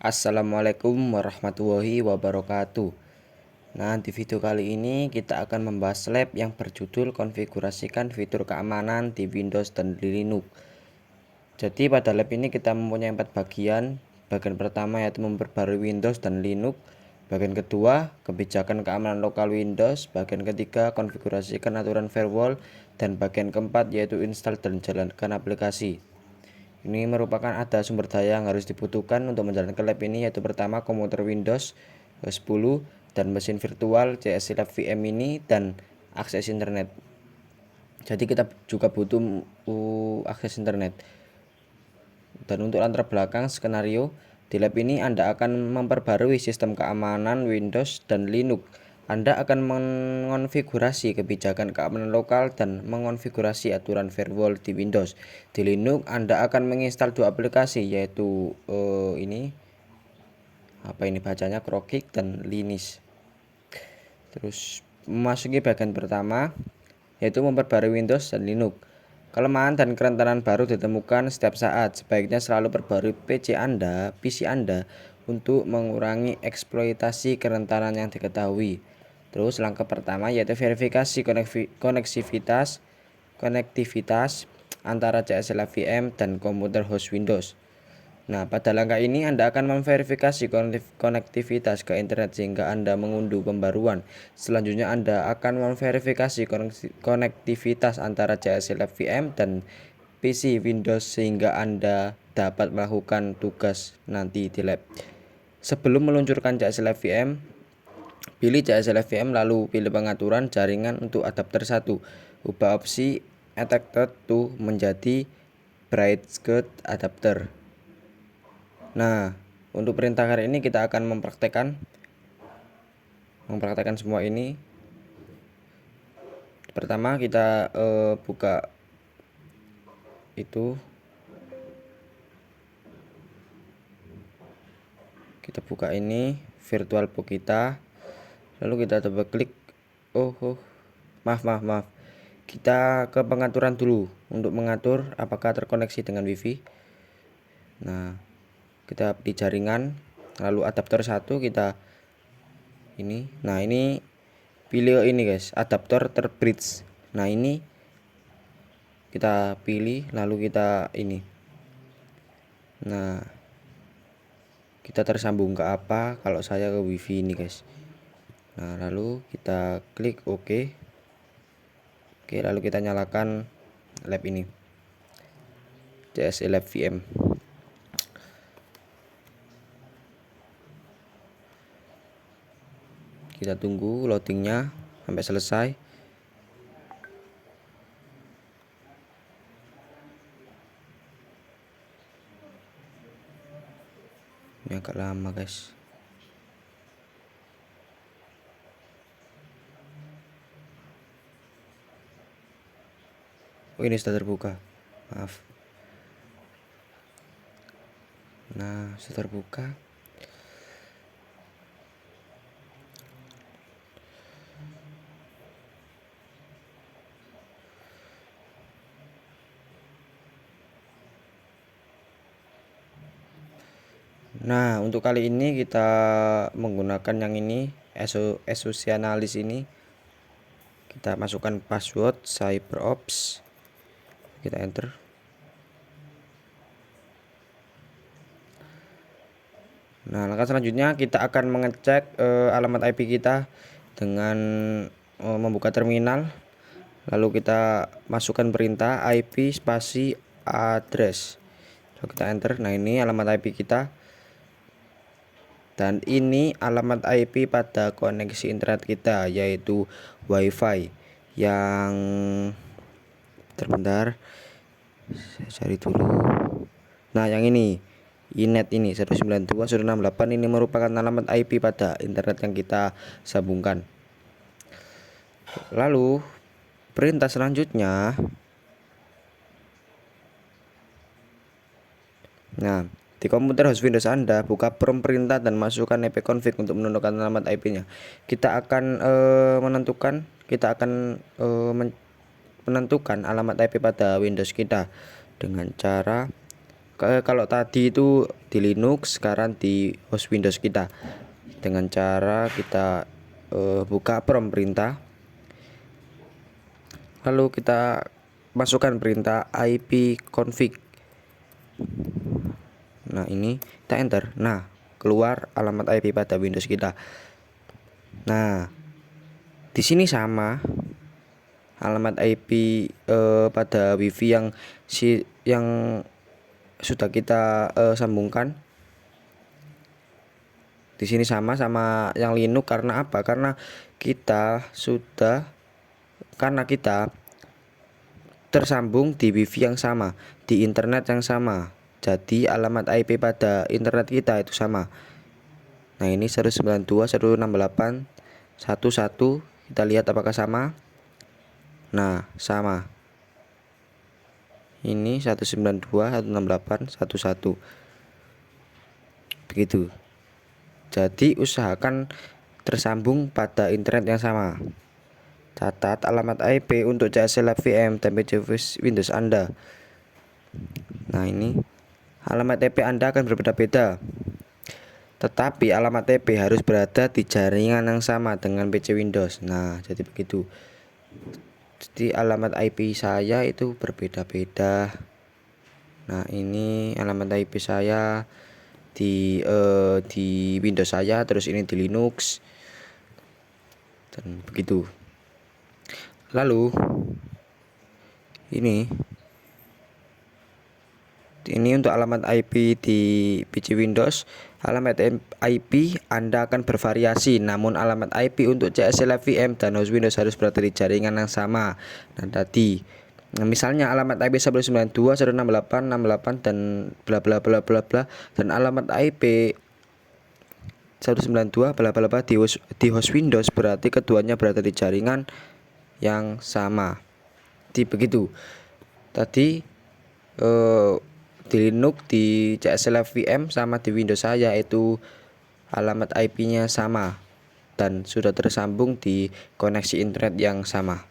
Assalamualaikum warahmatullahi wabarakatuh. Nah, di video kali ini kita akan membahas lab yang berjudul konfigurasikan fitur keamanan di Windows dan di Linux. Jadi pada lab ini kita mempunyai 4 bagian. Bagian pertama yaitu memperbarui Windows dan Linux. Bagian kedua, kebijakan keamanan lokal Windows. Bagian ketiga, konfigurasikan aturan firewall. Dan bagian keempat yaitu install dan jalankan aplikasi. Ini merupakan ada sumber daya yang harus dibutuhkan untuk menjalankan lab ini, yaitu pertama komputer Windows 10 dan mesin virtual CS Lab VM ini dan akses internet. Jadi kita juga butuh akses internet. Dan untuk latar belakang skenario, di lab ini Anda akan memperbarui sistem keamanan Windows dan Linux. Anda akan mengonfigurasi kebijakan keamanan lokal dan mengonfigurasi aturan firewall di Windows. Di Linux Anda akan menginstal dua aplikasi, yaitu ini bacanya Crooked dan Linux. Terus memasuki bagian pertama, yaitu memperbarui Windows dan Linux. Kelemahan dan kerentanan baru ditemukan setiap saat. Sebaiknya selalu perbarui PC Anda untuk mengurangi eksploitasi kerentanan yang diketahui. Terus langkah pertama yaitu verifikasi konektivitas antara CSLA VM dan komputer host Windows. Nah, pada langkah ini Anda akan memverifikasi konektivitas ke internet sehingga Anda mengunduh pembaruan. Selanjutnya Anda akan memverifikasi konektivitas antara CSLA VM dan PC Windows sehingga Anda dapat melakukan tugas nanti di lab. Sebelum meluncurkan CSLA VM, pilih CSLA VM lalu pilih pengaturan jaringan untuk adapter 1. Ubah opsi Attached to menjadi Broadcast adapter. Nah, untuk perintah kali ini kita akan mempraktekkan semua ini. Pertama kita buka itu. Kita buka ini VirtualBox kita. Lalu kita coba klik. Maaf. Kita ke pengaturan dulu untuk mengatur apakah terkoneksi dengan WiFi. Nah, kita di jaringan, lalu adapter 1 kita ini. Nah, ini pilih ini guys, adapter terbridge. Nah, ini kita pilih lalu kita ini. Nah, kita tersambung ke apa? Kalau saya ke WiFi ini guys. Nah, lalu kita klik OK. Oke, lalu kita nyalakan lab ini, CSLA Lab VM. Kita tunggu loadingnya sampai selesai. Ini agak lama guys. Oh, ini sudah terbuka. Maaf. Nah, sudah terbuka. Nah, untuk kali ini kita menggunakan yang ini, Essentialis ini. Kita masukkan password CyberOps. Kita enter. Nah, langkah selanjutnya kita akan mengecek alamat IP kita dengan membuka terminal. Lalu kita masukkan perintah IP spasi address. Lalu kita enter. Nah, ini alamat IP kita. Dan ini alamat IP pada koneksi internet kita, yaitu WiFi yang terbentar. Saya cari dulu. Nah, yang ini Inet ini 192.168 ini merupakan alamat IP pada internet yang kita sambungkan. Lalu perintah selanjutnya, nah, di komputer host Windows Anda, buka prompt perintah dan masukkan ipconfig untuk menentukan alamat IP-nya. Kita akan menentukan alamat IP pada Windows kita dengan cara Kalau tadi itu di Linux, sekarang di host Windows kita. Dengan cara kita buka prompt perintah, lalu kita masukkan perintah ipconfig. Nah, ini kita enter. Nah, keluar alamat IP pada Windows kita. Nah, di sini sama alamat IP pada WiFi yang sudah kita sambungkan. Di sini sama yang Linux. Karena apa? Karena kita tersambung di WiFi yang sama, di internet yang sama. Jadi alamat IP pada internet kita itu sama. Nah, ini 192.168.1.1. Kita lihat apakah sama. Nah, sama. Ini 192.168.1.1. Begitu. Jadi usahakan tersambung pada internet yang sama. Catat alamat IP untuk CSLab VM dan PC Windows Anda. Nah, ini alamat IP Anda akan berbeda-beda. Tetapi alamat IP harus berada di jaringan yang sama dengan PC Windows. Nah, jadi begitu. Jadi alamat IP saya itu berbeda-beda. Nah, ini alamat IP saya di Windows saya, terus ini di Linux, dan begitu. Lalu ini untuk alamat IP di PC Windows. Alamat IP Anda akan bervariasi, namun alamat IP untuk CSLab VM dan host Windows harus berada di jaringan yang sama. Nah, tadi misalnya alamat IP 192.168.68 dan bla bla bla bla bla, dan alamat IP 192 bla bla bla di host Windows, berarti keduanya berada di jaringan yang sama. Jadi begitu. Tadi di Linux, di CSLab VM sama di Windows saya itu alamat IP-nya sama dan sudah tersambung di koneksi internet yang sama.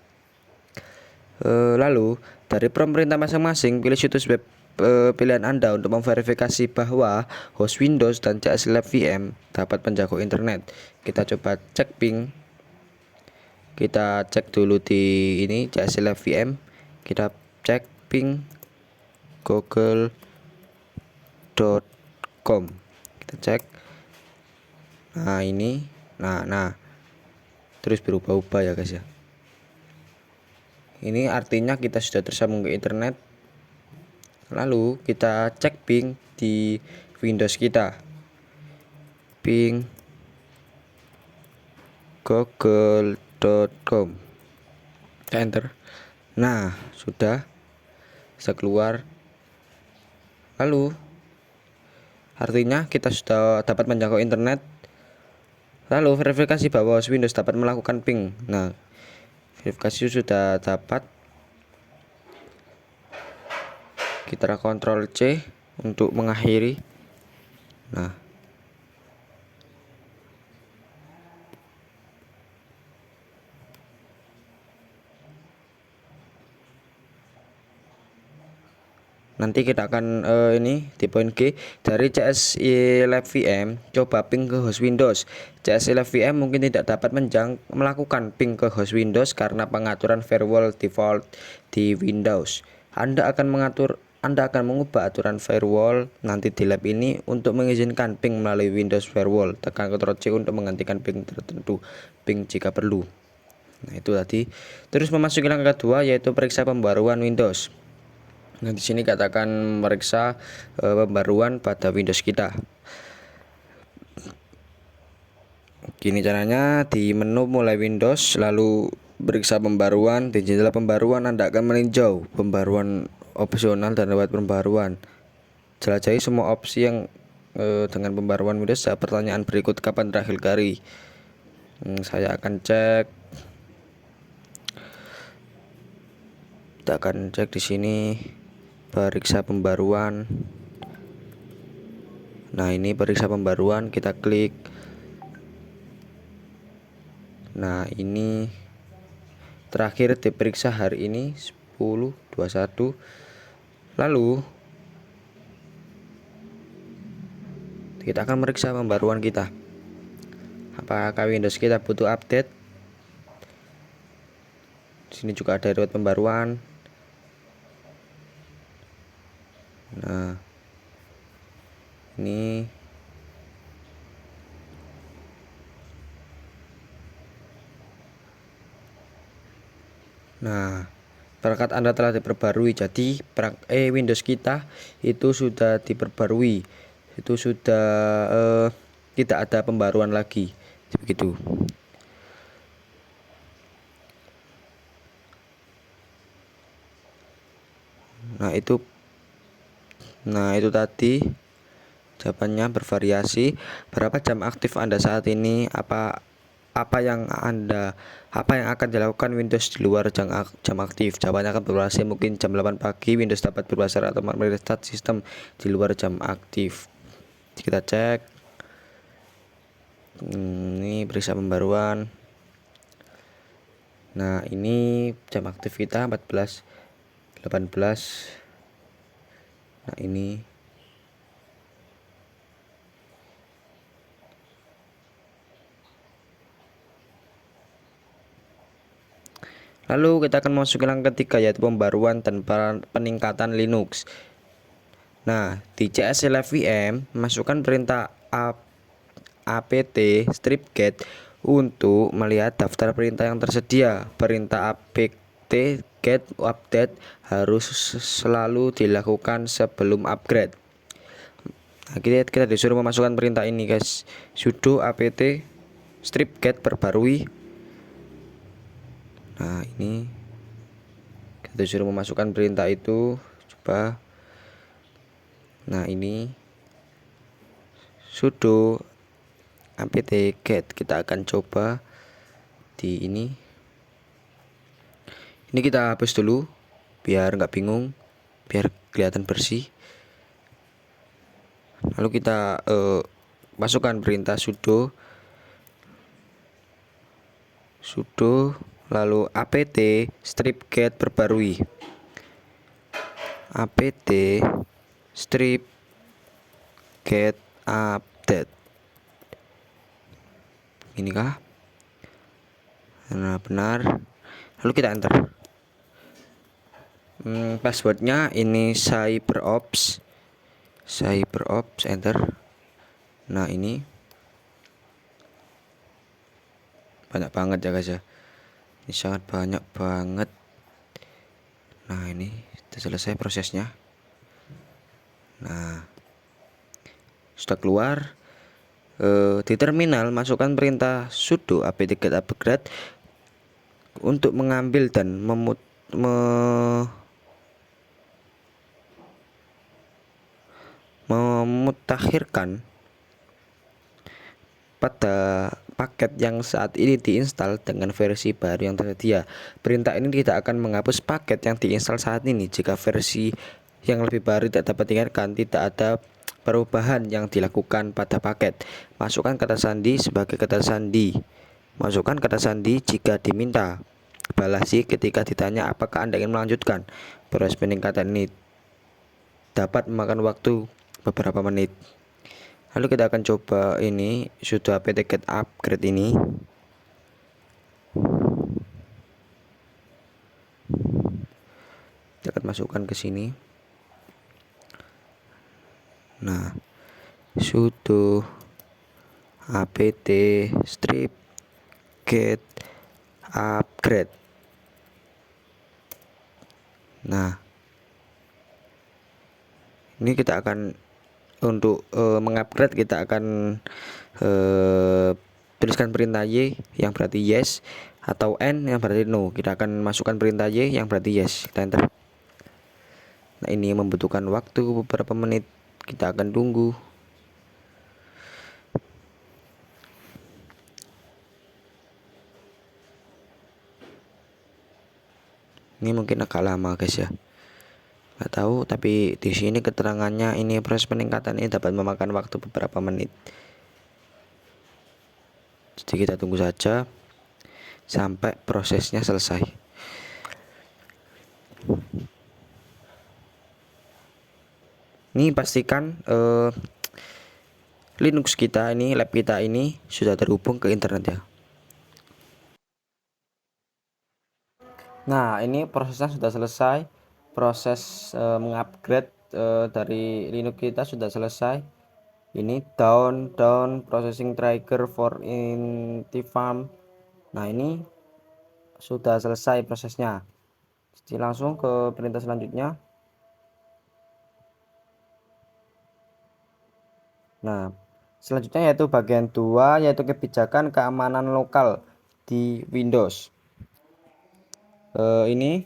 Lalu dari prompt perintah masing-masing, pilih situs web pilihan Anda untuk memverifikasi bahwa host Windows dan CSLab VM dapat menjangkau internet. Kita coba cek ping. Kita cek dulu di ini CSLab VM. Kita cek ping google.com. Kita cek. Nah, ini nah terus berubah-ubah ya guys ya. Ini artinya kita sudah tersambung ke internet. Lalu kita cek ping di Windows kita. Ping google.com. Kita enter. Nah, sudah bisa keluar. Lalu artinya kita sudah dapat menjangkau internet. Lalu verifikasi bahwa Windows dapat melakukan ping. Nah, verifikasi sudah dapat. Kita Ctrl C untuk mengakhiri. Nah, nanti kita akan ini di poin G dari CSLab VM, coba ping ke host Windows. CSLab VM mungkin tidak dapat melakukan ping ke host Windows karena pengaturan firewall default di Windows. Anda akan mengubah aturan firewall nanti di lab ini untuk mengizinkan ping melalui Windows Firewall. Tekan Ctrl C untuk menggantikan ping tertentu, ping jika perlu. Nah, itu tadi. Terus memasuki langkah kedua, yaitu periksa pembaruan Windows. Nah, di sini katakan meriksa pembaruan pada Windows kita. Gini caranya, di menu mulai Windows, lalu periksa pembaruan. Di jendela pembaruan Anda akan meninjau pembaruan opsional dan lewat pembaruan. Jelajahi semua opsi yang dengan pembaruan Windows. Pertanyaan berikut, kapan terakhir kali? Saya akan cek. Kita akan cek di sini periksa pembaruan. Nah, ini periksa pembaruan, kita klik. Nah, ini terakhir diperiksa hari ini 10/21. Lalu kita akan meriksa pembaruan kita. Apakah Windows kita butuh update? Di sini juga ada riwayat pembaruan. Nah, ini perangkat Anda telah diperbarui. Jadi Windows kita itu sudah diperbarui. Itu sudah tidak ada pembaruan lagi. Begitu. Nah, itu tadi jawabannya bervariasi. Berapa jam aktif Anda saat ini? Apa yang akan dilakukan Windows di luar jam aktif? Jawabannya akan bervariasi. Mungkin jam 8 pagi Windows dapat berbahasa atau merestart sistem di luar jam aktif. Kita cek. Ini periksa pembaruan. Nah, ini jam aktif kita 14.18. Nah, ini lalu kita akan masuk ke yang ketiga, yaitu pembaruan dan peningkatan Linux. Nah, di CS/VM masukkan perintah apt stripget untuk melihat daftar perintah yang tersedia. Perintah apt get update harus selalu dilakukan sebelum upgrade. Nah, kita disuruh memasukkan perintah ini, guys. Sudo apt stripget perbarui. Nah, ini kita disuruh memasukkan perintah itu. Coba. Nah, ini sudo apt get. Kita akan coba di ini. Ini kita hapus dulu biar nggak bingung, biar kelihatan bersih. Lalu kita masukkan perintah sudo lalu apt stripget perbarui. Apt stripget update. Inikah? Nah, benar. Lalu kita enter. Passwordnya ini CyberOps, enter. Nah, ini banyak banget ya, guys ya. Ini sangat banyak banget. Nah, ini sudah selesai prosesnya. Nah, sudah keluar. Di terminal masukkan perintah sudo apt get upgrade untuk mengambil dan memutakhirkan pada paket yang saat ini diinstal dengan versi baru yang tersedia. Perintah ini tidak akan menghapus paket yang diinstal saat ini. Jika versi yang lebih baru tidak dapat diingatkan, tidak ada perubahan yang dilakukan pada paket. Masukkan kata sandi sebagai kata sandi. Masukkan kata sandi jika diminta. Balasi ketika ditanya apakah Anda ingin melanjutkan. Proses peningkatan ini dapat memakan waktu beberapa menit. Lalu kita akan coba ini sudo apt get upgrade ini. Kita akan masukkan ke sini. Nah, sudo apt strip get upgrade. Nah, ini kita akan untuk mengupgrade, kita akan tuliskan perintah Y yang berarti yes atau N yang berarti no. Kita akan masukkan perintah Y yang berarti yes. Kita enter. Nah, ini membutuhkan waktu beberapa menit. Kita akan tunggu. Ini mungkin agak lama, guys ya. Nggak tahu, tapi di sini keterangannya ini proses peningkatan ini dapat memakan waktu beberapa menit. Jadi kita tunggu saja sampai prosesnya selesai. Ini pastikan Linux kita ini, lab kita ini sudah terhubung ke internet ya. Nah, ini prosesnya sudah selesai. Proses mengupgrade dari Linux kita sudah selesai. Ini down processing trigger for Intifarm. Nah, ini sudah selesai prosesnya. Jadi langsung ke perintah selanjutnya. Nah, selanjutnya yaitu bagian 2, yaitu kebijakan keamanan lokal di Windows. Ini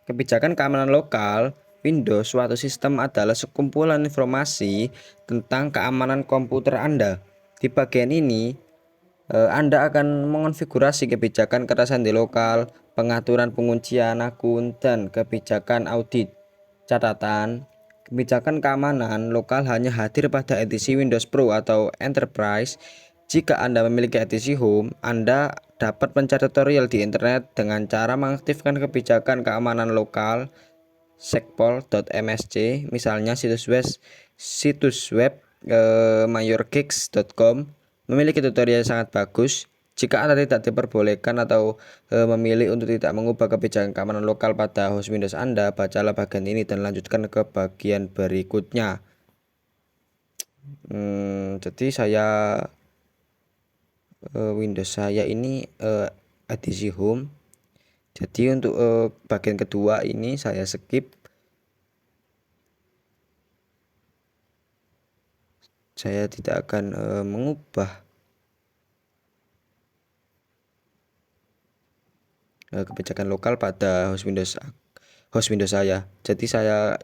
kebijakan keamanan lokal Windows. Suatu sistem adalah sekumpulan informasi tentang keamanan komputer Anda. Di bagian ini Anda akan mengonfigurasi kebijakan ketersandi lokal, pengaturan penguncian akun, dan kebijakan audit. Catatan, kebijakan keamanan lokal hanya hadir pada edisi Windows Pro atau Enterprise. Jika Anda memiliki edisi Home, Anda dapat mencari tutorial di internet dengan cara mengaktifkan kebijakan keamanan lokal sekpol.msc, misalnya situs web mayorkicks.com memiliki tutorial yang sangat bagus. Jika Anda tidak diperbolehkan atau memilih untuk tidak mengubah kebijakan keamanan lokal pada host Windows Anda, bacalah bagian ini dan lanjutkan ke bagian berikutnya. Jadi saya Windows saya ini edisi Home. Jadi untuk bagian kedua ini saya skip. Saya tidak akan mengubah kebijakan lokal pada host Windows saya. Jadi saya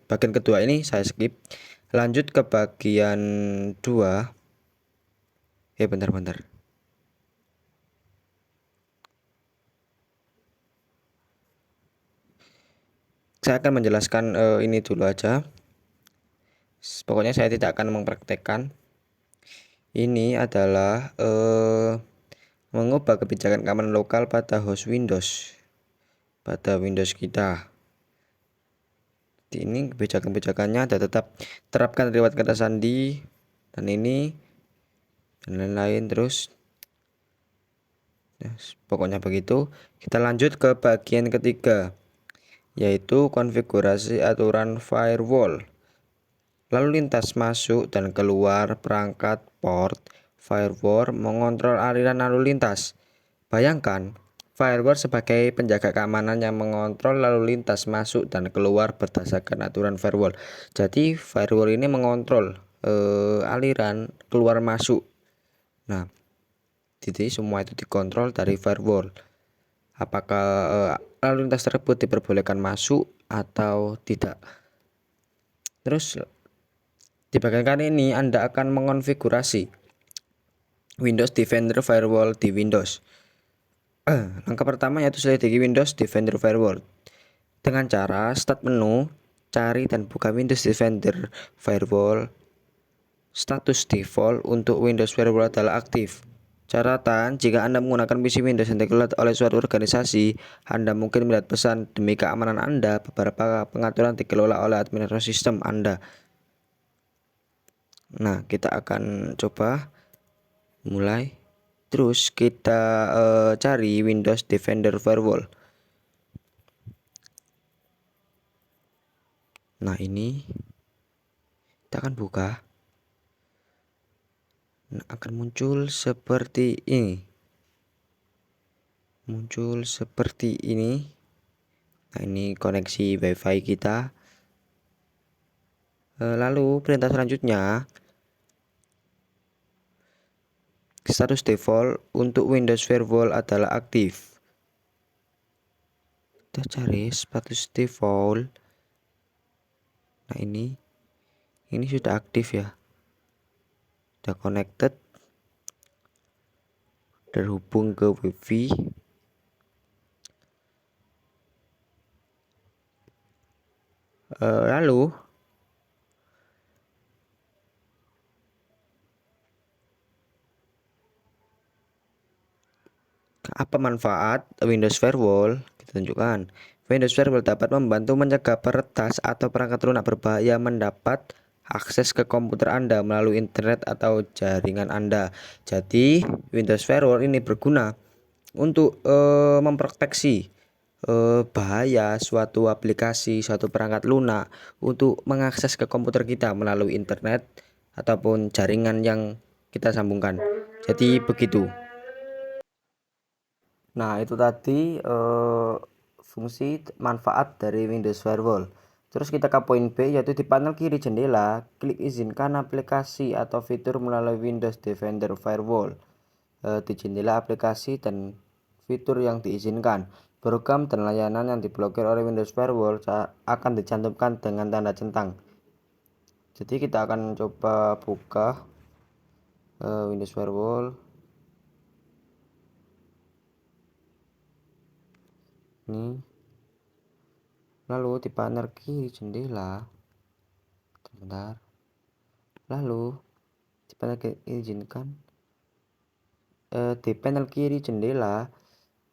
bagian kedua ini saya skip. Lanjut ke bagian 2. Bentar. Saya akan menjelaskan ini dulu aja. Pokoknya saya tidak akan mempraktekkan. Ini adalah mengubah kebijakan keamanan lokal pada host Windows, pada Windows kita. Ini kebijakan-kebijakannya ada tetap terapkan lewat kata sandi dan ini dan lain-lain terus. Pokoknya begitu. Kita lanjut ke bagian ketiga, yaitu konfigurasi aturan firewall. Lalu lintas masuk dan keluar perangkat port firewall mengontrol aliran lalu lintas. Bayangkan firewall sebagai penjaga keamanan yang mengontrol lalu lintas masuk dan keluar berdasarkan aturan firewall. Jadi firewall ini mengontrol aliran keluar masuk. Nah, jadi semua itu dikontrol dari firewall. Apakah lalu lintas tersebut diperbolehkan masuk atau tidak. Terus di bagian kali ini Anda akan mengonfigurasi Windows Defender Firewall di Windows. Langkah pertama yaitu selidiki Windows Defender Firewall dengan cara start menu, cari dan buka Windows Defender Firewall. Status default untuk Windows Firewall adalah aktif. Catatan, jika Anda menggunakan PC Windows yang dikelola oleh suatu organisasi, Anda mungkin melihat pesan demi keamanan Anda. Beberapa pengaturan dikelola oleh administrator sistem Anda. Nah, kita akan coba mulai. Terus kita cari Windows Defender Firewall. Nah, ini kita akan buka. Nah, akan muncul seperti ini. Nah, ini koneksi WiFi kita. Lalu perintah selanjutnya, status default untuk Windows Firewall adalah aktif. Kita cari status default. Nah, ini sudah aktif ya. Sudah connected, terhubung ke WiFi. Lalu apa manfaat Windows Firewall? Kita tunjukkan. Windows Firewall dapat membantu mencegah peretas atau perangkat lunak berbahaya mendapat akses ke komputer Anda melalui internet atau jaringan Anda. Jadi Windows Firewall ini berguna untuk memproteksi bahaya suatu aplikasi, suatu perangkat lunak untuk mengakses ke komputer kita melalui internet ataupun jaringan yang kita sambungkan. Jadi begitu. Nah, itu tadi fungsi manfaat dari Windows Firewall. Terus kita ke poin B, yaitu di panel kiri jendela, klik izinkan aplikasi atau fitur melalui Windows Defender Firewall. Di jendela aplikasi dan fitur yang diizinkan, program dan layanan yang diblokir oleh Windows Firewall akan dicantumkan dengan tanda centang. Jadi kita akan coba buka Windows Firewall. Ini. Lalu di panel kiri jendela, sebentar. Lalu di panel kiri izinkan di panel kiri jendela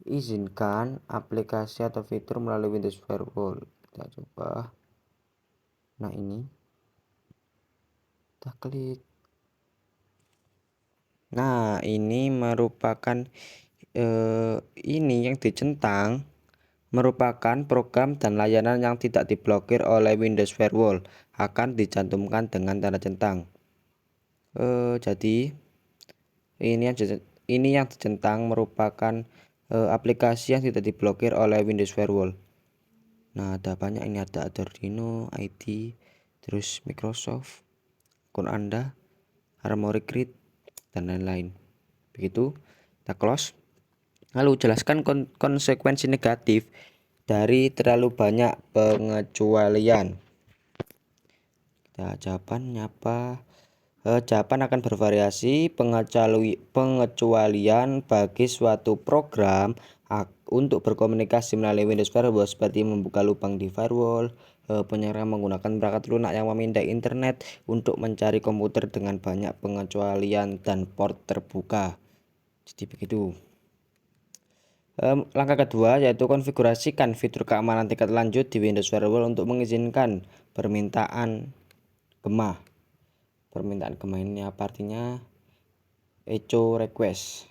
izinkan aplikasi atau fitur melalui Windows Firewall. Kita coba. Nah, ini kita klik. Nah, ini merupakan ini yang dicentang merupakan program dan layanan yang tidak diblokir oleh Windows Firewall, akan dicantumkan dengan tanda centang. Jadi ini yang dicentang merupakan aplikasi yang tidak diblokir oleh Windows Firewall. Nah, ada banyak, ini ada Arduino, ID, terus Microsoft, akun Anda, Armoury Grid, dan lain-lain. Begitu, kita close. Lalu jelaskan konsekuensi negatif dari terlalu banyak pengecualian. Nah, jawabannya apa? Jawaban akan bervariasi. Pengecualian bagi suatu program untuk berkomunikasi melalui Windows Firewall seperti membuka lubang di firewall, penyerang menggunakan perangkat lunak yang memindai internet untuk mencari komputer dengan banyak pengecualian dan port terbuka. Jadi begitu. Langkah kedua yaitu konfigurasikan fitur keamanan tingkat lanjut di Windows Firewall untuk mengizinkan permintaan gemah. Permintaan gemah ini apa artinya? Echo request.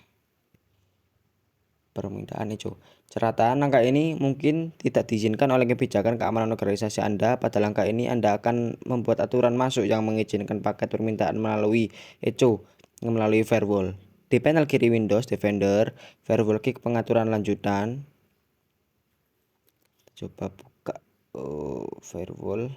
Permintaan echo. Catatan, langkah ini mungkin tidak diizinkan oleh kebijakan keamanan organisasi Anda. Pada langkah ini Anda akan membuat aturan masuk yang mengizinkan paket permintaan melalui echo melalui firewall. Di panel kiri Windows Defender, Firewall klik pengaturan lanjutan. Coba buka firewall.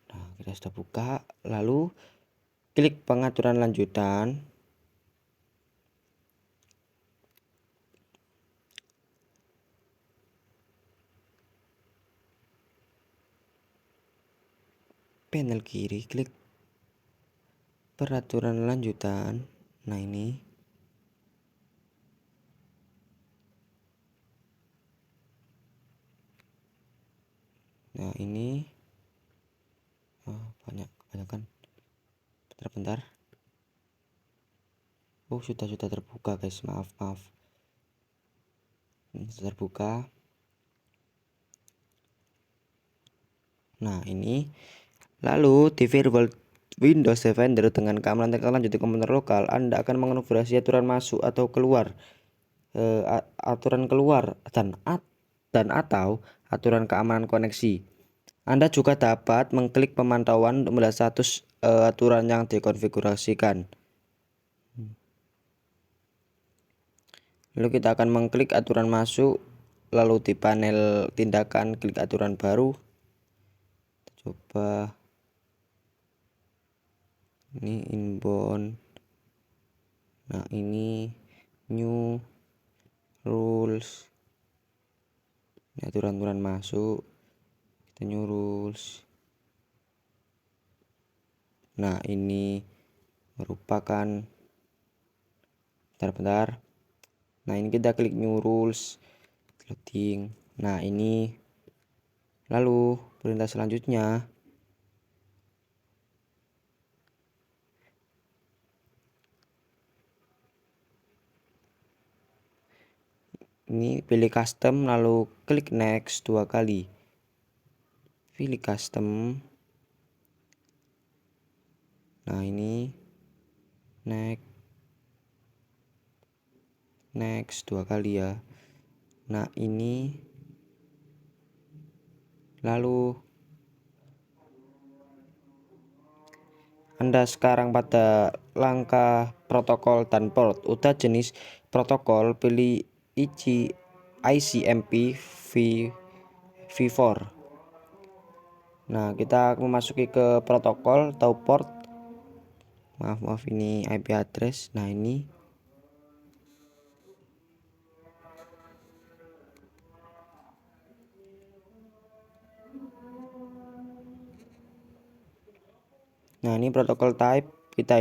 Nah, kita sudah buka. Lalu klik pengaturan lanjutan. Panel kiri klik peraturan lanjutan. Nah, ini. Nah, ini banyak kan. Bentar. Oh, sudah terbuka, guys. Maaf. Ini sudah terbuka. Nah, ini. Lalu di firewall Windows Defender dengan keamanan tingkat lanjut di komputer lokal, Anda akan mengonfigurasi aturan masuk atau keluar, aturan keluar dan atau aturan keamanan koneksi. Anda juga dapat mengklik pemantauan untuk melihat status aturan yang dikonfigurasikan. Lalu kita akan mengklik aturan masuk, lalu di panel tindakan klik aturan baru. Coba ini inbound. Nah, ini new rules. Ini aturan masuk, kita new rules. Nah, ini merupakan bentar. Nah, ini kita klik new rules, loading. Nah, ini lalu perintah selanjutnya Ini pilih custom, lalu klik next 2 kali. Pilih custom. Nah, ini next 2 kali ya. Nah, ini lalu Anda sekarang pada langkah protokol dan port. Udah jenis protokol, pilih ICMP v4. Nah, kita memasuki ke protokol atau port. Maaf, ini IP address. Nah, ini protokol type kita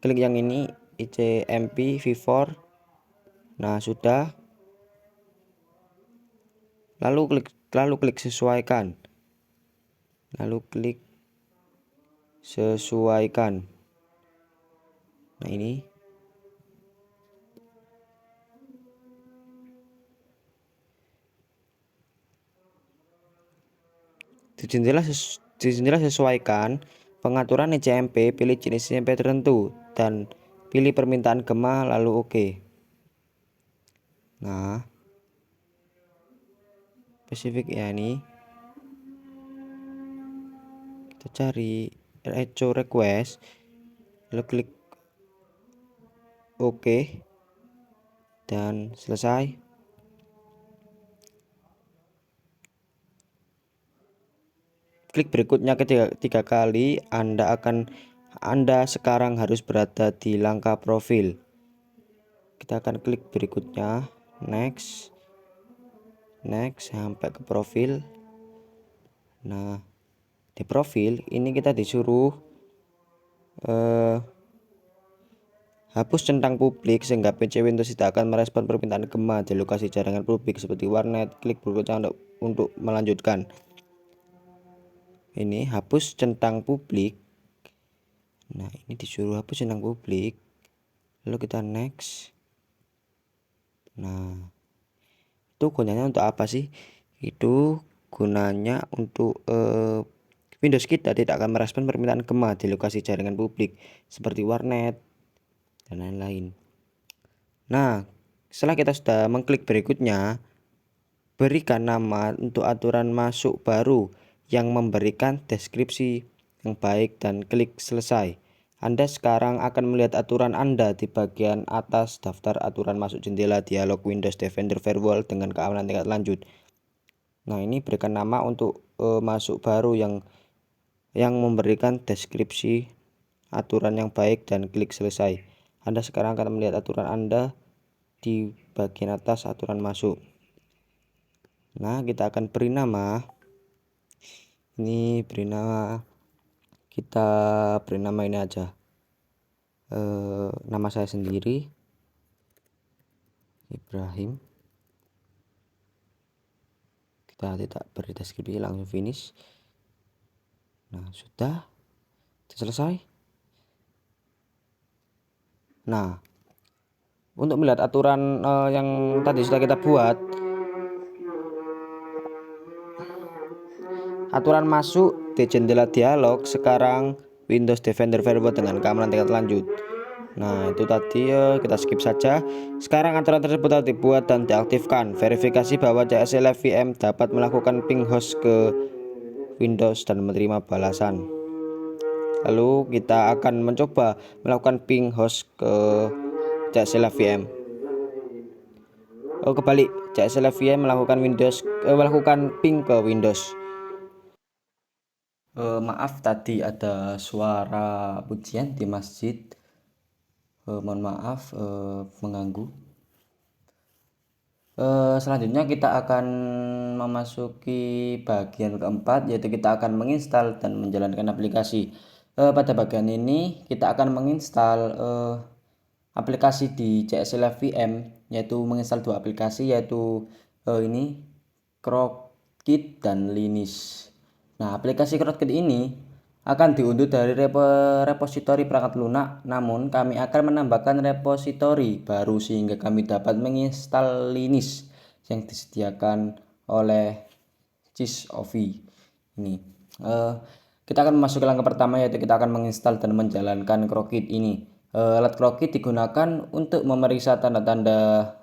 klik yang ini ICMP v4. Nah, sudah. Lalu klik sesuaikan. Nah, ini di jendela sesuaikan pengaturan ICMP, pilih jenis ICMP tertentu dan pilih permintaan gema, lalu oke. Nah, spesifik ya, ini kita cari echo request, lalu klik oke dan selesai. Klik berikutnya ketiga kali. Anda sekarang harus berada di langkah profil. Kita akan klik berikutnya, next sampai ke profil. Nah, di profil ini kita disuruh hapus centang publik sehingga PC Windows tidak akan merespon permintaan gema di lokasi jaringan publik seperti warnet. Klik berikutnya untuk melanjutkan. Ini hapus centang publik. Nah, ini disuruh hapus centang publik, lalu kita next. Nah, itu gunanya untuk apa sih? Itu gunanya untuk Windows kita tidak akan merespon permintaan gema di lokasi jaringan publik seperti warnet dan lain-lain. Nah, setelah kita sudah mengklik berikutnya, berikan nama untuk aturan masuk baru yang memberikan deskripsi yang baik dan klik selesai. Anda sekarang akan melihat aturan Anda di bagian atas daftar aturan masuk jendela dialog Windows Defender Firewall dengan keamanan tingkat lanjut. Nah, ini berikan nama untuk masuk baru yang memberikan deskripsi aturan yang baik dan klik selesai. Anda sekarang akan melihat aturan Anda di bagian atas aturan masuk. Nah, kita akan beri nama. Kita beri nama ini aja. Nama saya sendiri, Ibrahim. Kita tidak beri deskripsi, langsung finish. Nah, sudah selesai. Nah, untuk melihat aturan yang tadi sudah kita buat, aturan masuk di jendela dialog sekarang Windows Defender Firewall dengan keamanan tingkat lanjut. Nah, itu tadi kita skip saja. Sekarang aturan tersebut harus dibuat dan diaktifkan. Verifikasi bahwa CSLFVM dapat melakukan ping host ke Windows dan menerima balasan. Lalu kita akan mencoba melakukan ping host ke CSLFVM. Kebalik, CSLFVM melakukan ping ke Windows. Maaf, tadi ada suara pujian di masjid. Mohon maaf mengganggu. Selanjutnya kita akan memasuki bagian keempat, yaitu kita akan menginstal dan menjalankan aplikasi. Pada bagian ini kita akan menginstal aplikasi di CSLFVM, yaitu menginstal dua aplikasi, yaitu ini CrowdKit dan Linux. Nah, aplikasi CrowdKit ini akan diunduh dari repositori perangkat lunak, namun kami akan menambahkan repositori baru sehingga kami dapat menginstal Linux yang disediakan oleh sysovi ini. Kita akan masuk ke langkah pertama, yaitu kita akan menginstal dan menjalankan Crokit ini. Alat Crokit digunakan untuk memeriksa tanda-tanda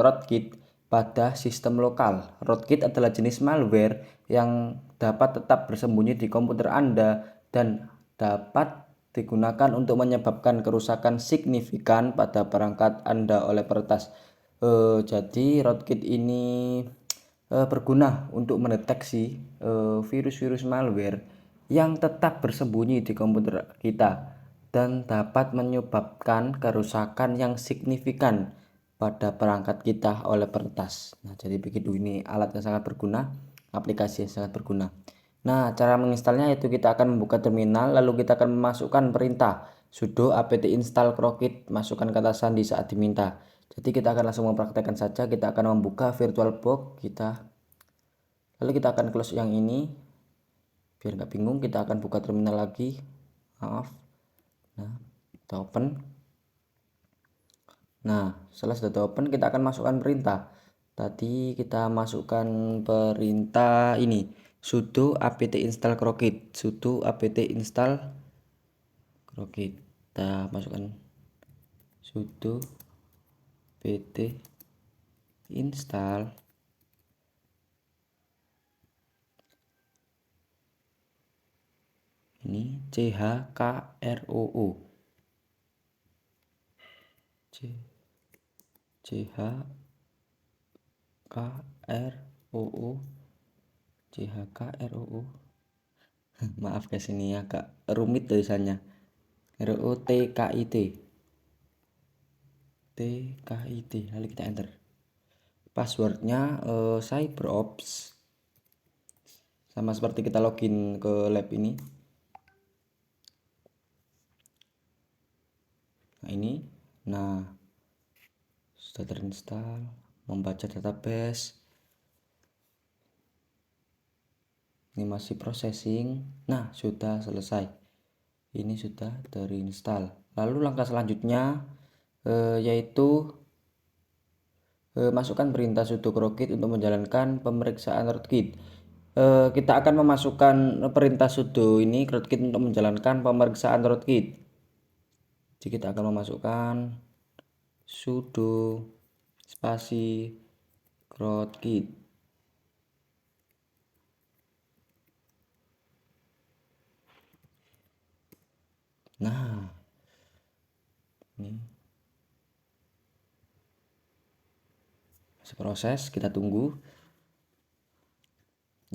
rootkit pada sistem lokal. Rootkit adalah jenis malware yang dapat tetap bersembunyi di komputer Anda dan dapat digunakan untuk menyebabkan kerusakan signifikan pada perangkat Anda oleh peretas. Jadi rootkit ini berguna untuk mendeteksi virus-virus malware yang tetap bersembunyi di komputer kita dan dapat menyebabkan kerusakan yang signifikan pada perangkat kita oleh peretas. Nah, jadi begitu, ini alat yang sangat berguna, aplikasi yang sangat berguna. Nah, cara menginstalnya yaitu kita akan membuka terminal, lalu kita akan memasukkan perintah sudo apt install Crokit, masukkan kata sandi saat diminta. Jadi kita akan langsung mempraktekkan saja. Kita akan membuka VirtualBox kita, lalu kita akan close yang ini biar nggak bingung. Kita akan buka terminal lagi, maaf. Nah, kita open. Nah, setelah sudah open, kita akan masukkan perintah. Tadi kita masukkan perintah ini, sudo apt install Crokit, sudo apt install Crokit. Kita masukkan sudo apt install ini CHKROO, CHKROO. Maaf guys, ini agak rumit tulisannya. TKIT, lalu kita enter. Passwordnya CyberOps, sama seperti kita login ke lab ini. Nah ini, nah sudah terinstall, membaca database. Ini masih processing. Nah, sudah selesai. Ini sudah terinstall. Lalu langkah selanjutnya yaitu masukkan perintah sudo Crokit untuk menjalankan pemeriksaan rootkit. Kita akan memasukkan perintah sudo ini Crokit untuk menjalankan pemeriksaan rootkit. Jadi kita akan memasukkan sudo spasi Crokit. Nah, ini masih proses, kita tunggu.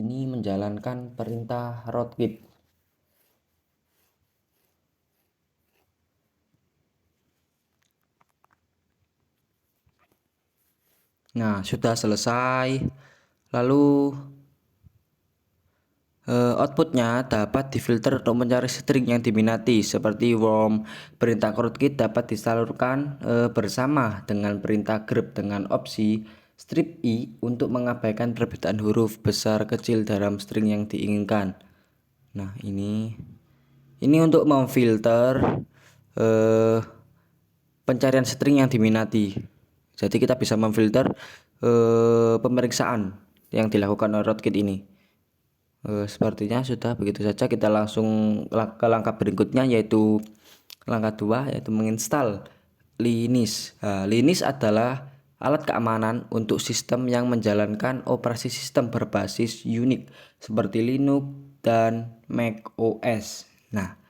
Ini menjalankan perintah rootkit. Nah, sudah selesai. Lalu outputnya dapat difilter untuk mencari string yang diminati seperti worm. Perintah Crokit dapat disalurkan bersama dengan perintah grep dengan opsi strip i untuk mengabaikan perbedaan huruf besar kecil dalam string yang diinginkan. Nah, ini untuk memfilter pencarian string yang diminati. Jadi kita bisa memfilter pemeriksaan yang dilakukan oleh rootkit ini. Sepertinya sudah begitu saja. Kita langsung ke langkah berikutnya, yaitu langkah 2, yaitu menginstal Linux. Linux adalah alat keamanan untuk sistem yang menjalankan operasi sistem berbasis Unix seperti Linux dan Mac OS. Nah,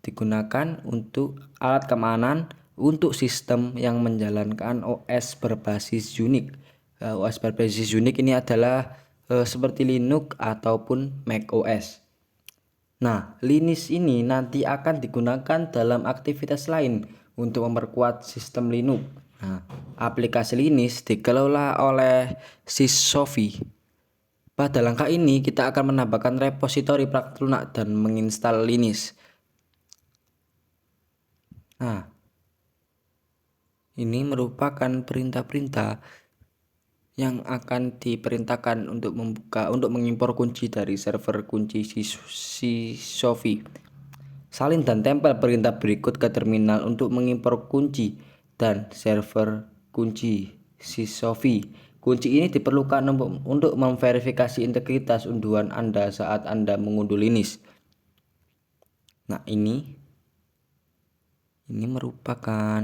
digunakan untuk alat keamanan untuk sistem yang menjalankan OS berbasis Unix. OS berbasis Unix ini adalah seperti Linux ataupun Mac OS. Nah, Linux ini nanti akan digunakan dalam aktivitas lain untuk memperkuat sistem Linux. Nah, aplikasi Linux dikelola oleh sysovi. Pada langkah ini kita akan menambahkan repositori perangkat lunak dan menginstal Linux. Nah, ini merupakan perintah-perintah yang akan diperintahkan untuk mengimpor kunci dari server kunci Sophie. Salin dan tempel perintah berikut ke terminal untuk mengimpor kunci dan server kunci Sophie. Kunci ini diperlukan untuk memverifikasi integritas unduhan Anda saat Anda mengunduh Linux. Nah, ini merupakan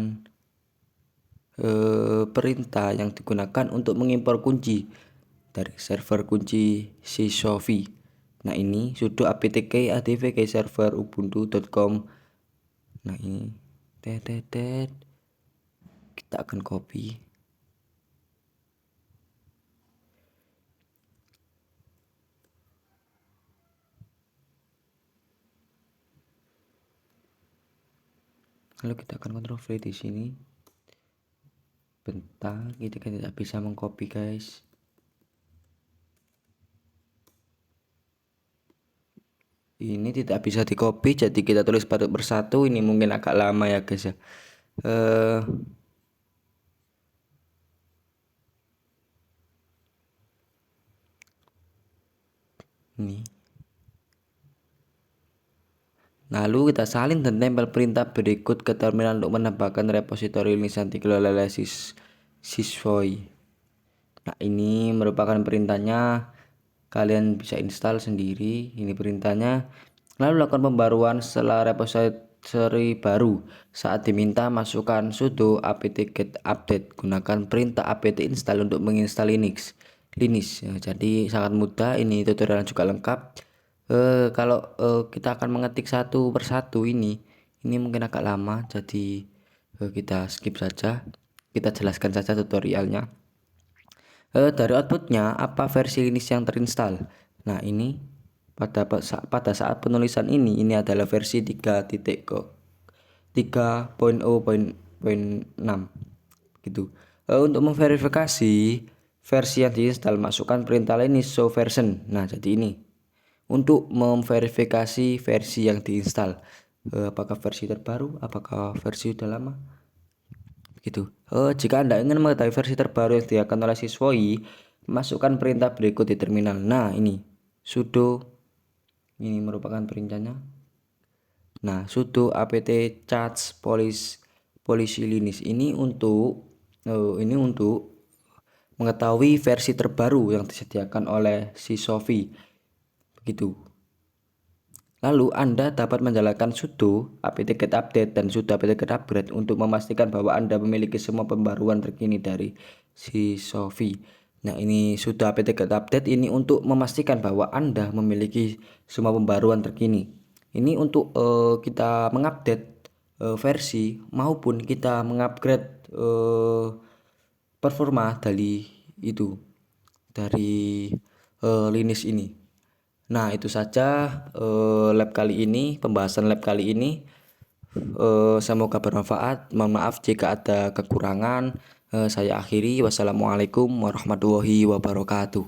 perintah yang digunakan untuk mengimpor kunci dari server kunci Sophie. Nah, ini sudo aptk advk server ubuntu.com. Nah, ini kita akan copy. Lalu kita akan Ctrl V di sini. Bentar, kita tidak bisa mengcopy, guys. Ini tidak bisa di copy, jadi kita tulis satu persatu. Ini mungkin agak lama ya, guys ya. Ini. Lalu kita salin dan tempel perintah berikut ke terminal untuk menambahkan repositori Linux yang dikelola oleh Sophie. Nah, ini merupakan perintahnya. Kalian bisa install sendiri. Ini perintahnya. Lalu lakukan pembaruan setelah repository baru. Saat diminta, masukkan sudo apt-get update. Gunakan perintah apt install untuk menginstal Linux. Ya, jadi sangat mudah. Ini tutorial juga lengkap. Kalau kita akan mengetik satu persatu ini mungkin agak lama, jadi kita skip saja. Kita jelaskan saja tutorialnya. Dari outputnya apa versi Linux yang terinstall. Nah, ini pada saat penulisan ini adalah versi 3.0.6 gitu. Untuk memverifikasi versi yang diinstal, masukkan perintah Linux show version. Nah, jadi ini untuk memverifikasi versi yang diinstal, apakah versi terbaru, apakah versi sudah lama gitu. Jika Anda ingin mengetahui versi terbaru yang disediakan oleh Sophie, masukkan perintah berikut di terminal. Nah, ini sudo, ini merupakan perintahnya. Nah, sudo apt charge policy Linux ini untuk mengetahui versi terbaru yang disediakan oleh Sophie. Begitu. Lalu Anda dapat menjalankan sudo apt-get update dan sudo apt-get upgrade untuk memastikan bahwa Anda memiliki semua pembaruan terkini dari Sophie. Nah, ini sudo apt-get update ini untuk memastikan bahwa Anda memiliki semua pembaruan terkini. Ini untuk kita mengupdate versi maupun kita mengupgrade performa dari Linux ini. Nah, itu saja pembahasan lab kali ini. Semoga bermanfaat. Mohon maaf jika ada kekurangan. Saya akhiri. Wassalamualaikum warahmatullahi wabarakatuh.